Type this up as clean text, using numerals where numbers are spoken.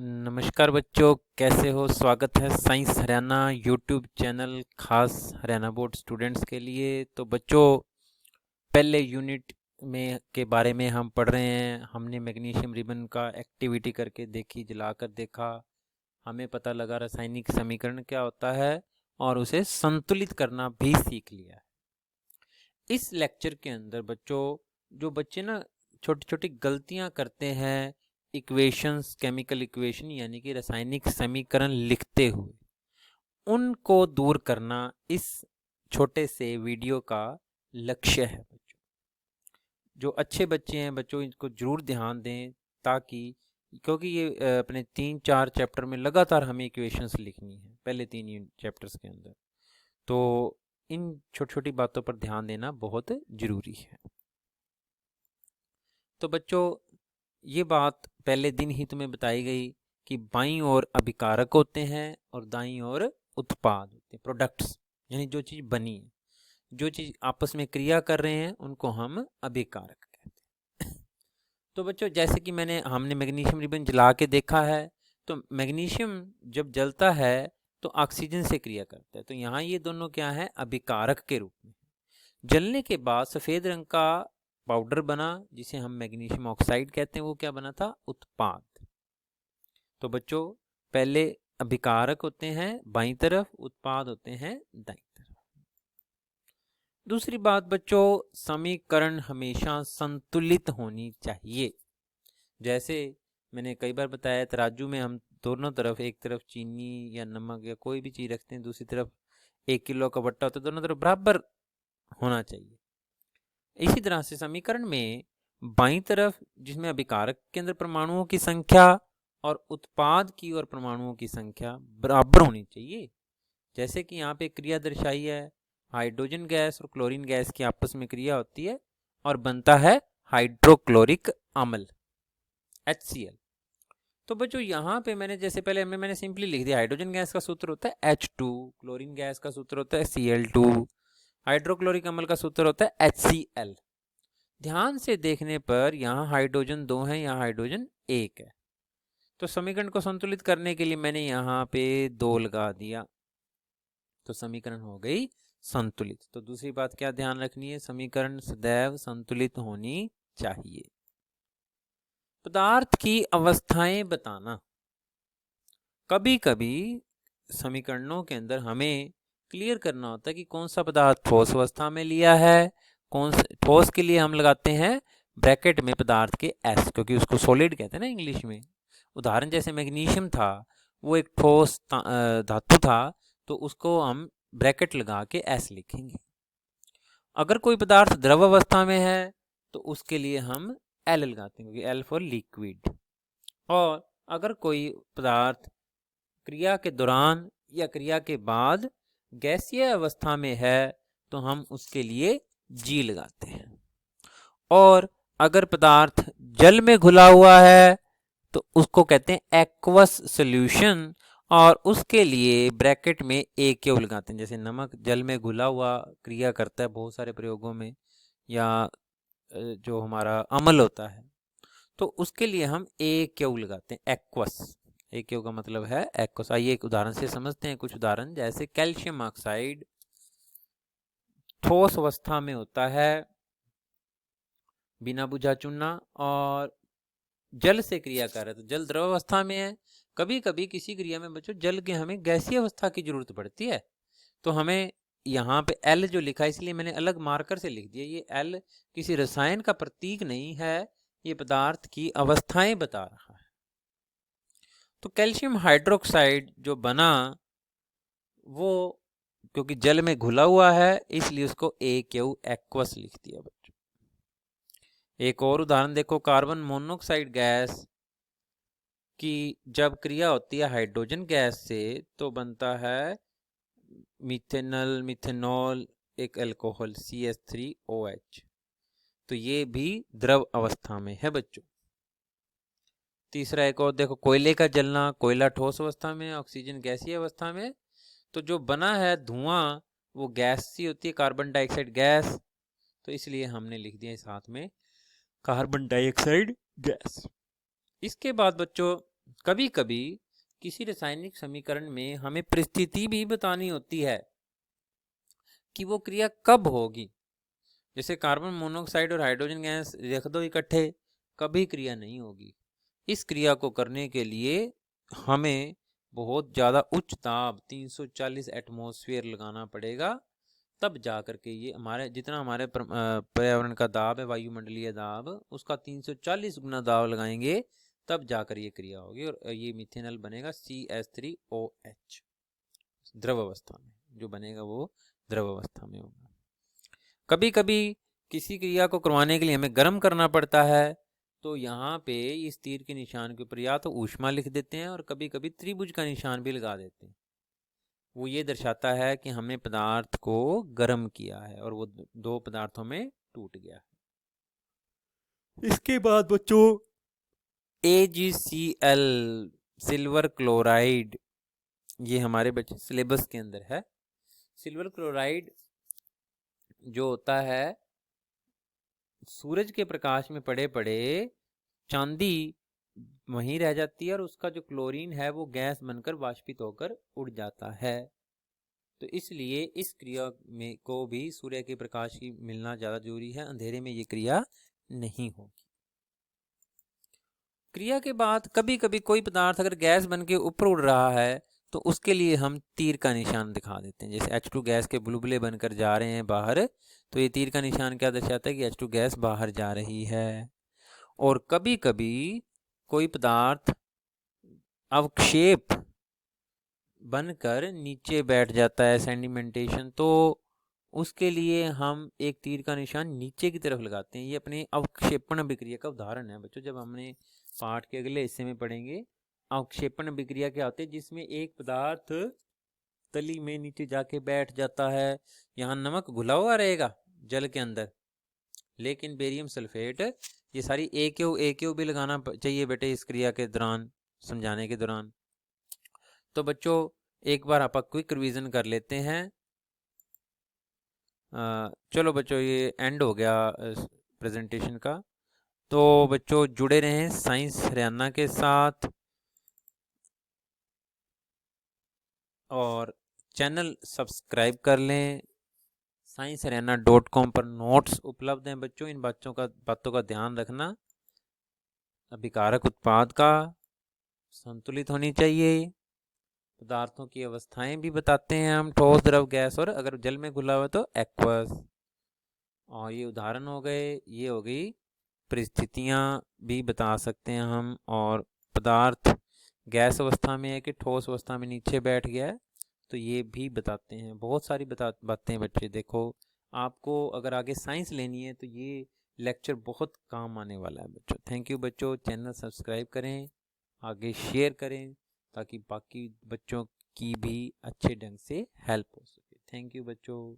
नमस्कार बच्चों, कैसे हो? स्वागत है साइंस हरियाणा यूट्यूब चैनल खास हरियाणा बोर्ड स्टूडेंट्स के लिए। तो बच्चों, पहले यूनिट में के बारे में हम पढ़ रहे हैं। हमने मैग्नीशियम रिबन का एक्टिविटी करके देखी, जलाकर देखा। हमें पता लगा रासायनिक समीकरण क्या होता है और उसे संतुलित करना भी सीख लिया है। इस लेक्चर के अंदर बच्चों, जो बच्चे ना छोटी छोटी गलतियां करते हैं इक्वेशंस, केमिकल इक्वेशन यानी कि रासायनिक समीकरण लिखते हुए, उनको दूर करना इस छोटे से वीडियो का लक्ष्य है बच्चों। जो अच्छे बच्चे हैं बच्चों, इनको जरूर ध्यान दें, ताकि क्योंकि ये अपने 3-4 चैप्टर में लगातार हमें इक्वेशंस लिखनी है पहले 3 चैप्टर्स के अंदर। तो इन छोटी छोटी बातों पर ध्यान देना बहुत जरूरी है। तो बच्चों, ये बात पहले दिन ही तुम्हें बताई गई कि बाईं ओर अभिकारक होते हैं और दाईं ओर उत्पाद होते हैं, प्रोडक्ट्स, यानी जो चीज़ बनी है, जो चीज़ आपस में क्रिया कर रहे हैं, उनको हम अभिकारक कहते हैं। तो बच्चों, जैसे कि हमने मैग्नीशियम रिबन जला के देखा है, तो मैग्नीशियम जब जलता है तो ऑक्सीजन से क्रिया करता है। तो यहाँ ये दोनों क्या है? अभिकारक के रूप में। जलने के बाद सफ़ेद रंग का पाउडर बना, जिसे हम मैग्नीशियम ऑक्साइड कहते हैं। वो क्या बना था? उत्पाद। तो बच्चों, पहले अभिकारक होते हैं बाईं तरफ, उत्पाद होते हैं दाईं तरफ। दूसरी बात बच्चों, समीकरण हमेशा संतुलित होनी चाहिए। जैसे मैंने कई बार बताया, तराजू में हम दोनों तरफ, एक तरफ चीनी या नमक या कोई भी चीज़ रखते हैं, दूसरी तरफ 1 किलो का बट्टा होता है, दोनों तरफ बराबर होना चाहिए। इसी तरह से समीकरण में बाईं तरफ, जिसमें अभिकारक के अंदर परमाणुओं की संख्या और उत्पाद की ओर परमाणुओं की संख्या बराबर होनी चाहिए। जैसे कि यहाँ पे क्रिया दर्शाई है, हाइड्रोजन गैस और क्लोरीन गैस की आपस में क्रिया होती है और बनता है हाइड्रोक्लोरिक अम्ल, HCl। तो बच्चों, यहाँ पे जैसे पहले मैंने सिंपली लिख दिया, हाइड्रोजन गैस का सूत्र होता है H2, क्लोरीन गैस का सूत्र होता है Cl2, हाइड्रोक्लोरिक अम्ल का सूत्र होता है HCl। ध्यान से देखने पर यहाँ हाइड्रोजन 2 है, यहाँ हाइड्रोजन 1 है। तो समीकरण को संतुलित करने के लिए मैंने यहाँ पे 2 लगा दिया, तो समीकरण हो गई संतुलित। तो दूसरी बात क्या ध्यान रखनी है? समीकरण सदैव संतुलित होनी चाहिए। पदार्थ की अवस्थाएं बताना। कभी कभी समीकरणों के अंदर हमें क्लियर करना होता है कि कौन सा पदार्थ ठोस अवस्था में लिया है। कौन सा ठोस के लिए हम लगाते हैं ब्रैकेट में पदार्थ के S, क्योंकि उसको सॉलिड कहते हैं ना इंग्लिश में। उदाहरण जैसे मैग्नीशियम था, वो एक ठोस धातु था, तो उसको हम ब्रैकेट लगा के S लिखेंगे। अगर कोई पदार्थ द्रव अवस्था में है तो उसके लिए हम L लगाते हैं, क्योंकि L फॉर लिक्विड। और अगर कोई पदार्थ क्रिया के दौरान या क्रिया के बाद गैसीय अवस्था में है तो हम उसके लिए G लगाते हैं। और अगर पदार्थ जल में घुला हुआ है तो उसको कहते हैं एक्वस सॉल्यूशन, और उसके लिए ब्रैकेट में AQ लगाते हैं। जैसे नमक जल में घुला हुआ क्रिया करता है बहुत सारे प्रयोगों में, या जो हमारा अम्ल होता है, तो उसके लिए हम AQ लगाते हैं, एक्वस। AQ का मतलब है एक्वस। आइए एक उदाहरण से समझते हैं। कुछ उदाहरण, जैसे कैल्शियम ऑक्साइड ठोस अवस्था में होता है, बिना बुझा चुना, और जल से क्रिया कर रहा है, तो जल द्रव अवस्था में है। कभी कभी किसी क्रिया में बच्चों जल के हमें गैसीय अवस्था की जरूरत पड़ती है, तो हमें यहाँ पे L जो लिखा है, इसलिए मैंने अलग मार्कर से लिख दिया। ये L किसी रसायन का प्रतीक नहीं है, ये पदार्थ की अवस्थाएं बता रहा है। तो कैल्शियम हाइड्रोक्साइड जो बना, वो क्योंकि जल में घुला हुआ है, इसलिए उसको AQ एक्वस लिख दिया बच्चों। एक और उदाहरण देखो, कार्बन मोनोऑक्साइड गैस की जब क्रिया होती है हाइड्रोजन गैस से तो बनता है मिथेनल, मिथेनॉल, एक अल्कोहल CH3OH। तो ये भी द्रव अवस्था में है बच्चों। तीसरा एक और देखो, कोयले का जलना, कोयला ठोस अवस्था में, ऑक्सीजन गैसीय अवस्था में। तो जो बना है धुआं, वो गैस सी होती है, कार्बन डाइऑक्साइड गैस। तो इसलिए हमने लिख दिया साथ में कार्बन डाइऑक्साइड गैस। इसके बाद बच्चों कभी कभी किसी रासायनिक समीकरण में हमें परिस्थिति भी बतानी होती है कि वो क्रिया कब होगी। जैसे कार्बन मोनोऑक्साइड और हाइड्रोजन गैस रख दो इकट्ठे, कभी क्रिया नहीं होगी। इस क्रिया को करने के लिए हमें बहुत ज़्यादा उच्च ताप 340 एटमॉस्फेयर लगाना पड़ेगा, तब जा करके ये हमारे जितना हमारे पर्यावरण का दाब है, वायुमंडलीय दाब, उसका 340 गुना दाब लगाएंगे, तब जाकर ये क्रिया होगी और ये मिथेनॉल बनेगा CH3OH। द्रव अवस्था में जो बनेगा वो द्रव अवस्था में होगा। कभी कभी किसी क्रिया को करवाने के लिए हमें गर्म करना पड़ता है, तो यहाँ पे इस तीर के निशान के ऊपर या तो ऊष्मा लिख देते हैं और कभी कभी त्रिभुज का निशान भी लगा देते हैं। वो ये दर्शाता है कि हमने पदार्थ को गर्म किया है और वो दो पदार्थों में टूट गया है। इसके बाद बच्चों AgCl सिल्वर क्लोराइड, ये हमारे बच्चे सिलेबस के अंदर है। सिल्वर क्लोराइड जो होता है, सूरज के प्रकाश में पड़े पड़े चांदी वहीं रह जाती है और उसका जो क्लोरीन है वो गैस बनकर वाष्पित होकर उड़ जाता है। तो इसलिए इस क्रिया में को भी सूर्य के प्रकाश की मिलना ज़्यादा जरूरी है, अंधेरे में ये क्रिया नहीं होगी। क्रिया के बाद कभी कभी कोई पदार्थ अगर गैस बन के ऊपर उड़ रहा है तो उसके लिए हम तीर का निशान दिखा देते हैं। जैसे H2 गैस के बुलबुले बनकर जा रहे हैं बाहर, तो ये तीर का निशान क्या दर्शाता है कि H2 गैस बाहर जा रही है। और कभी कभी कोई पदार्थ अवक्षेप बनकर नीचे बैठ जाता है, सेडिमेंटेशन, तो उसके लिए हम एक तीर का निशान नीचे की तरफ लगाते हैं। ये अपने अवक्षेपण अभिक्रिया का उदाहरण है बच्चों। जब हमने पाठ के अगले हिस्से में पढ़ेंगे अवक्षेपण अभिक्रिया क्या होती है, जिसमें एक पदार्थ तली में नीचे जाके बैठ जाता है। यहाँ नमक घुला हुआ रहेगा जल के अंदर, लेकिन बेरियम सल्फेट, ये सारी AQ भी लगाना चाहिए बेटे इस क्रिया के दौरान, समझाने के दौरान। तो बच्चों एक बार आप क्विक रिवीजन कर लेते हैं। चलो बच्चों ये एंड हो गया प्रेजेंटेशन का। तो बच्चों जुड़े रहें साइंस हरियाणा के साथ और चैनल सब्सक्राइब कर लें। sciencehariyana.com पर नोट्स उपलब्ध हैं बच्चों। इन बातों का ध्यान रखना। अभिकारक उत्पाद का संतुलित होनी चाहिए। पदार्थों की अवस्थाएं भी बताते हैं हम, ठोस, द्रव, गैस, और अगर जल में घुला हुआ तो एक्वस। और ये उदाहरण हो गए, ये हो गई परिस्थितियां भी बता सकते हैं हम। और पदार्थ गैस अवस्था में है कि ठोस अवस्था में नीचे बैठ गया है, तो ये भी बताते हैं। बहुत सारी बातें बच्चे। देखो आपको अगर आगे साइंस लेनी है तो ये लेक्चर बहुत काम आने वाला है बच्चों। थैंक यू बच्चों। चैनल सब्सक्राइब करें, आगे शेयर करें, ताकि बाकी बच्चों की भी अच्छे ढंग से हेल्प हो सके। थैंक यू बच्चों।